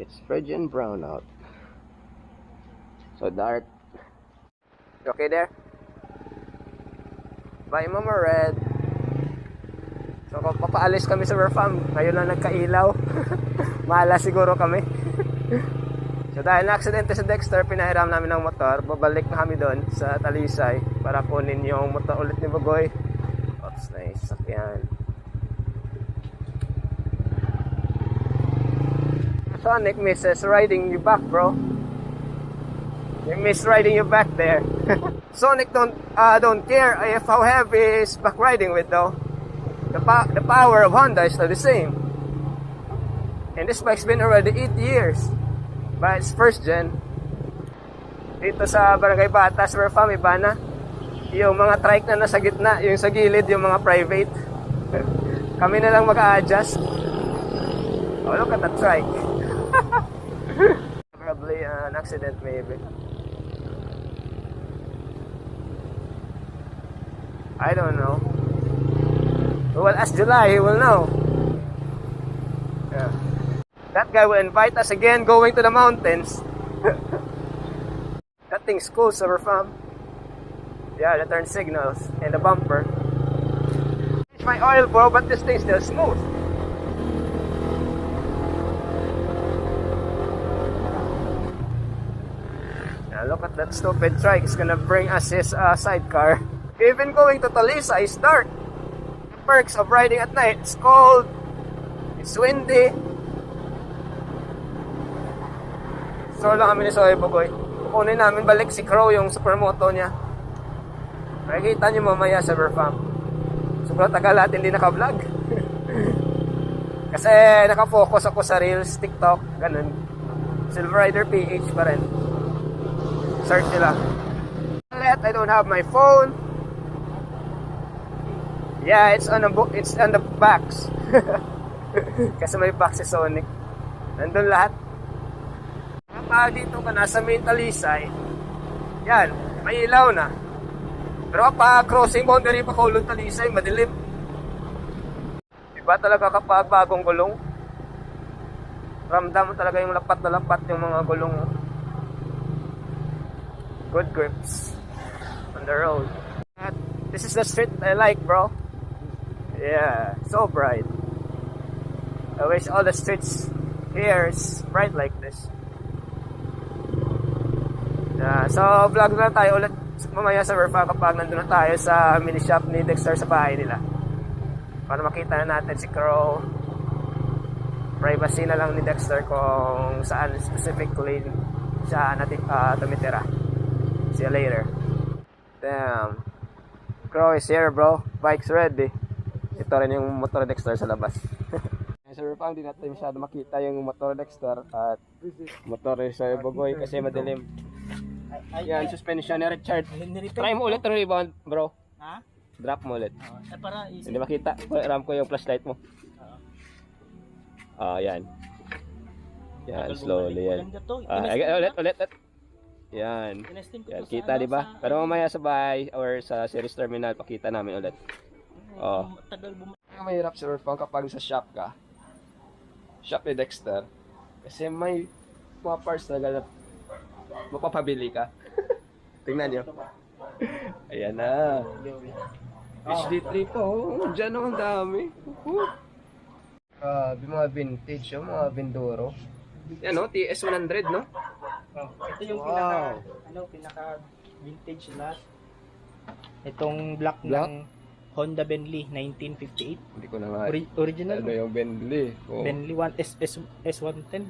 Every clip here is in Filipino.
It's virgin brownout. So dark. You okay there? Bye, Mama Red. So kung papaalis kami sa farm, ngayon lang nagkailaw. Mahala siguro kami. So dahil na-aksidente sa Dexter, pinahiram namin ng motor. Babalik na kami doon sa Talisay para kunin yung motor ulit ni Bugoy. Oops, nice. Sakyan. Sonic misses riding you back, bro. You miss riding you back there. Sonic don't care if how heavy is back riding with though. The power of Honda is still the same. And this bike's been already 8 years. But it's first gen. Dito sa Barangay Batas, where fam, iba na. Yung mga trike na nasa gitna, yung sa gilid, yung mga private. Kami na lang mag-a-adjust. Oh, look at the trike. Probably an accident maybe. I don't know. Well, as July, he will know. Yeah. That guy will invite us again going to the mountains. That thing's cool, Silver Farm. Yeah, the turn signals and the bumper. It's my oil, bro, but this thing's still smooth. Look at that stupid trike. It's gonna bring us his sidecar. Even going to Talisay is dark. The perks of riding at night. It's cold. It's windy. So lang kami ni Soy Bugoy. Kukunin namin balik si Crow yung supermoto niya. Makikita niyo mamaya sa Verfam. Sobrang tagal at hindi naka-vlog. Kasi nakafocus ako sa Reels, TikTok, ganun. Silver Rider PH pa rin. Search nila. I don't have my phone. Yeah, it's on the box. Kasi may box si Sonic. Nandun lahat. Kapag dito ka na sa main Talisay, yan, may ilaw na. Pero kapag crossing boundary pa Kulong Talisay, madilim. Iba talaga kapag bagong gulong. Ramdam mo talaga yung lapat na lapat yung mga gulong. Good grips on the road. This is the street I like, bro. Yeah, so bright. I wish all the streets here is bright like this. Yeah, so vlog na tayo ulit mamaya sa Verfa kapag nandun na tayo sa mini shop ni Dexter sa bahay nila. Para makita na natin si Crow. Privacy na lang ni Dexter kung saan specifically siya tumitira. See you later. Damn. Crow is here, bro. Bike's ready. Ito rin yung motor Dexter sa labas. Sa Verfa, hindi natin masyado makita yung motor Dexter at motor sa Bugoy kasi madilim. Yan, suspension ni Richard. Try mo ulit ang rebound, bro. Ha? Drop mo ulit. Para easy. Hindi makita. Ram ko yung flashlight mo. Yan. Yan, slowly yan. Ulit. Yan. Yan, kita di ba? Pero mamaya sa bahay or sa series terminal, pakita namin ulit. Mahirap si Verfam kapag sa shop ka. Shop ni Dexter. Kasi may mga parts na mapapabili ka. Tingnan nyo. Ayan na. HD3 po. Diyan ang dami. Mga vintage, mga Vindoro. Yan o, TS100, no? Ito yung pinaka vintage lahat. Itong black ng Honda Bentley 1958. Hindi ko na nga. Original. Ano yung Bentley? Bentley S110.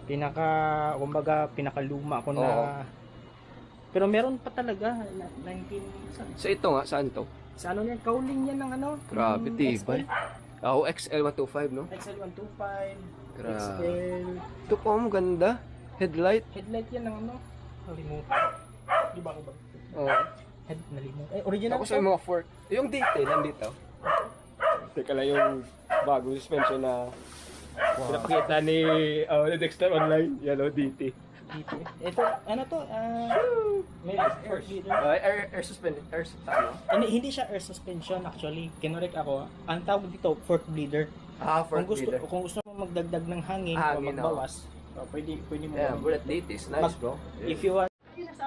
Pinakaluma ko na. Pero meron pa talaga 19 So ito nga, saan to? Sa ano yan, kauling yan ng ano? Grabe, tibay. XL125, no? XL125. Grabe. XL. Ito po, ganda. Headlight. Headlight yan ng ano? Nalimutan. Di ba ako ba? Nalimutan. Original. Tapos yung mga fork. Yung DT, nandito. Teka lang yung bagong suspension na pinapakita ni Dexter online. Yellow DT. Ito, ano to? May air leader. Air suspension. Hindi siya air suspension actually. Kinorek ako. Ang tawag dito, fork bleeder. Fork bleeder. Kung gusto mo magdagdag ng hangin o Hangin, magbawas, pwede mo. Yeah, gawin. bullet litis. Nice, bro. If you want.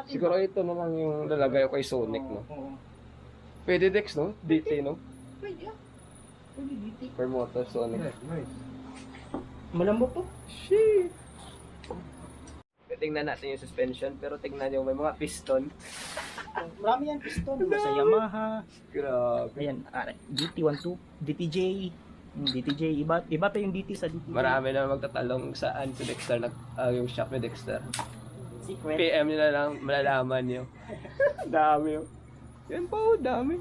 Siguro ito na lang yung lalagay ko kay Sonic, no? Oo. Pwede Dex, no? DT, no? Pwede, pwede dito. Per motor Sonic. Malambot to. Shit! Tingnan natin yung suspension, pero tingnan nyo, may mga piston. Marami yan piston. Sa Yamaha. Grabe. Ayan, GT12, DTJ. DTJ, iba pa yung DT sa DTJ. Marami na magtatalong saan si Dexter, yung shop ni Dexter. Secret. PM nyo na lang, malalaman nyo. Dami, oh. Yan pa, oh, dami.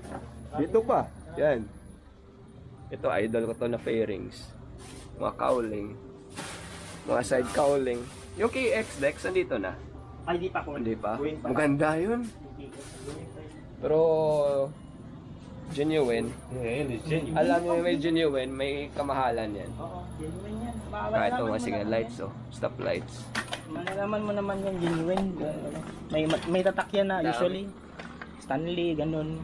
Dito pa, yan. Ito, idol ko to na fairings. Mga cowling. Mga side cowling. Yung KX Dex, andito na. Ay, di pa ko. Hindi pa. Gawin pa. Maganda yun. Pero, genuine. Yeah, yun is genuine. Alam nyo may genuine, may kamahalan yan. Oo, genuine yan. Kahit ito nga, sige, lights, oh. Stop lights. Malalaman mo naman yan, genuine. May tatak yan na, Dami. usually. Stanley, ganun.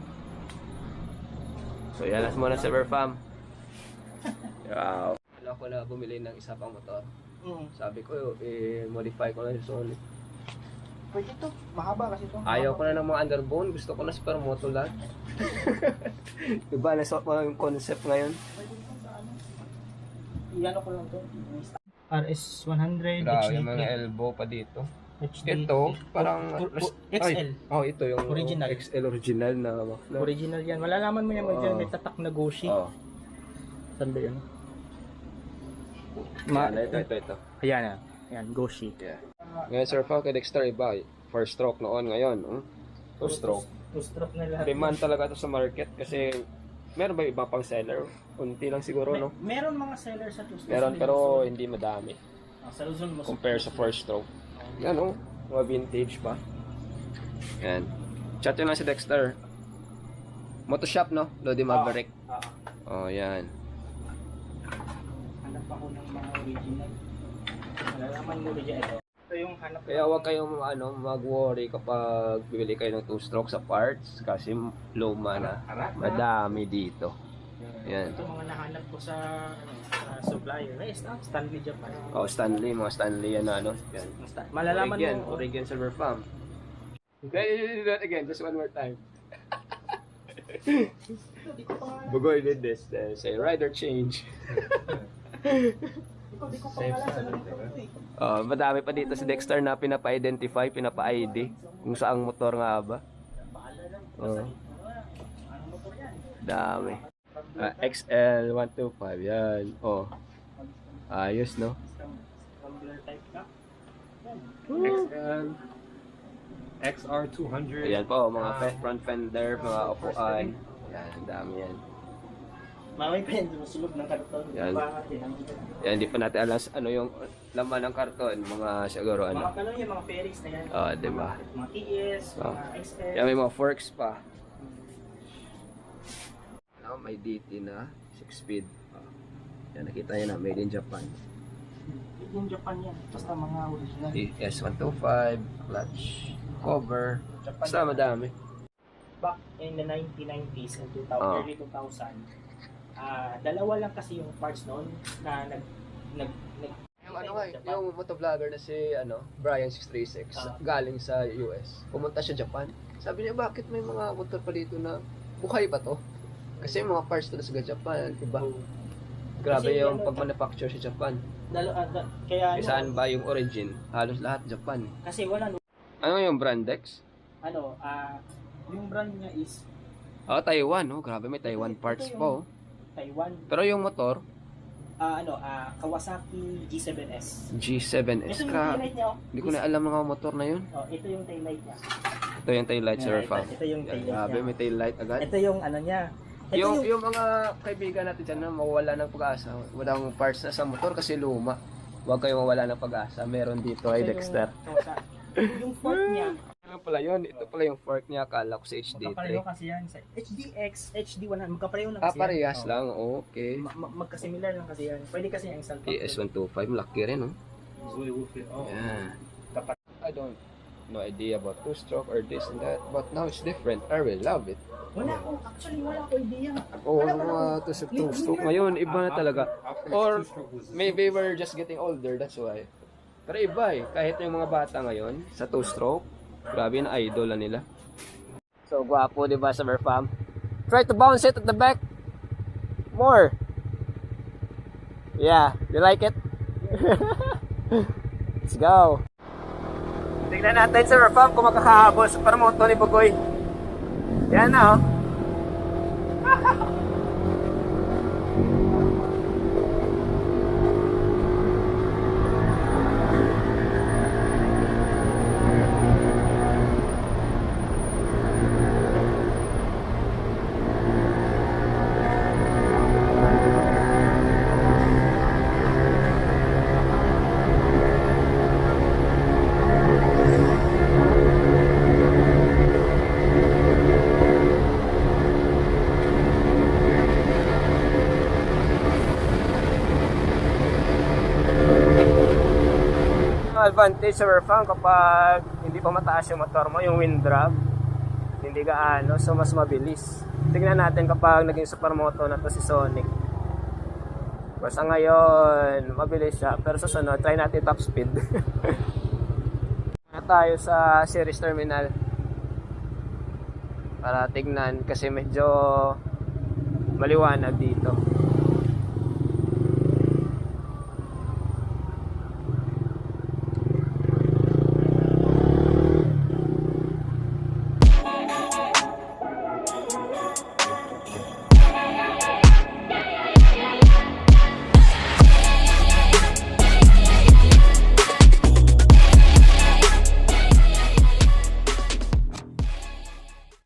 So, yan lang muna sa Verfam. Wow. Wala ko na bumili ng isa pang motor. Sabi ko, modify ko na yung Sonic. Pwede to, mahaba kasi to. Ayaw ko na ng mga underbone, gusto ko na super moto lang. Diba, nasuot mo yung concept ngayon? Pwede to sa ano. Iyan ko lang to. RS100 Grabe, yung mga elbow pa dito. HD. Ito, parang... XL. Ito yung Original. XL original na muffler. Original yan. Malalaman mo yan, Oo. may tatak na Goshi. Oh. Saan ba yun? Ito. Ayan na. Ayan, Goshi. Yeah. Ngayon, Sir Fao, kay Dexter, iba. First stroke noon, ngayon. Two stroke. Two-stroke na lahat. Demand talaga ito sa market kasi meron ba iba pang seller? Unti lang siguro, no? Meron mga seller sa two-stroke. Meron, pero hindi madami. Sa Luzon, mas Compare sa first stroke. Yan, oh. Mga vintage pa. Yan. Chat yun lang si Dexter. Motoshop, no? Lodi Maverick. Oh, yan. Hanap ako ng mga original. Malalaman mo rin ito. Ito yung hanap. Kaya huwag kayong mag-worry kapag bibili kayo ng two-stroke sa parts kasi luma na. Madami dito. Yan. Ito mga nahanap ko sa supplier. Stanley Japan. Oh, Stanley, mga Stanley yan na, ano? Yan. Malalaman Oregon, mo. Oregon Silver Farm. Okay, do that again, just one more time. Bugoy did this, say rider change. Di ko pangalan sa nito eh. Madami pa dito si Dexter na pinapa-identify, pinapa-ID kung saang motor nga ba. Anong motor yan? Dami. XL 125 yan. Oh. Ayos, no? Tumbler type ka? XL, XR200. Ayan po, mga front fender, mga upuan. Yan, dami yan. Mamay pa yan, sumusulog ng karton. Yan. Mga Yan, hindi pa natin alam ano yung laman ng karton. Mga siguro ano. kanon yung mga Ferris na yan. Diba? Mga TS, Oh. mga XL. Yan, may mga forks pa. May DT na 6-speed. Yan, nakita nyo na, made in Japan. Yung Japan yan. Basta mga original. S125, clutch, cover. Japan. Basta madami. Back in the 1990s and 2000, Oh. early 2000, dalawa lang kasi yung parts noon na Yung ano nga, yung motovlogger na si Brian 636, galing sa US. Pumunta siya Japan. Sabi niya, bakit may mga motor pa dito na buhay pa to? Kasi yung mga parts talaga sa Japan, iba. Grabe Kasi yung pag-manufacture sa Japan. kaya Saan ba yung origin? Halos lahat Japan. kasi wala Ano yung Brandex? yung brand niya is Taiwan, oh. Grabe, may Taiwan parts Ito yung- po. Taiwan. Pero yung motor, Kawasaki G7S. G7S Ito yung ka. taillight niya. Hindi ko na alam ng mga motor na yun. Ito yung taillight niya. Ito yung taillight, Sir Fam. Ito yung taillight Grabe, niya. may taillight agad. Ito yung ano niya. Ito Yung mga kaibigan natin dyan na mawala ng pag-asa, walang parts na sa motor kasi luma. Huwag kayong mawala ng pag-asa. Meron dito ay Dexter. Yung fork niya. Ano pala yun? Ito pala yung fork niya. Akala ko sa HD3. Magkapareho kasi yan sa HDX, HD100. Magkapareho lang kasi Parehas yan. lang. Okay. Magkasimilar lang kasi yan. Pwede kasi yung install. PS125. Laki rin, oh. Zoe will fit. Oh. Yeah. I don't no idea about two-stroke or this and that. But now it's different. I really love it. Wala ko idea. Oo, two-stroke ngayon, iba na talaga. Or maybe we're just getting older, that's why. Pero iba eh, kahit yung mga bata ngayon, sa two-stroke, grabe na idol na nila. So, gwapo diba sa Verfam? Try to bounce it at the back. More. Yeah, you like it? Let's go. Tignan natin sa Verfam kung makakahabol sa paramoto ni Bugoy. Yan na oh. Advantage sa Verfam kapag hindi pa mataas yung motor mo, yung wind drag hindi gaano, so mas mabilis. Tingnan natin kapag naging supermoto na to si Sonic. Basta ngayon mabilis siya, pero sa sunod try natin top speed. Na tayo sa series terminal para tignan kasi medyo maliwanag dito.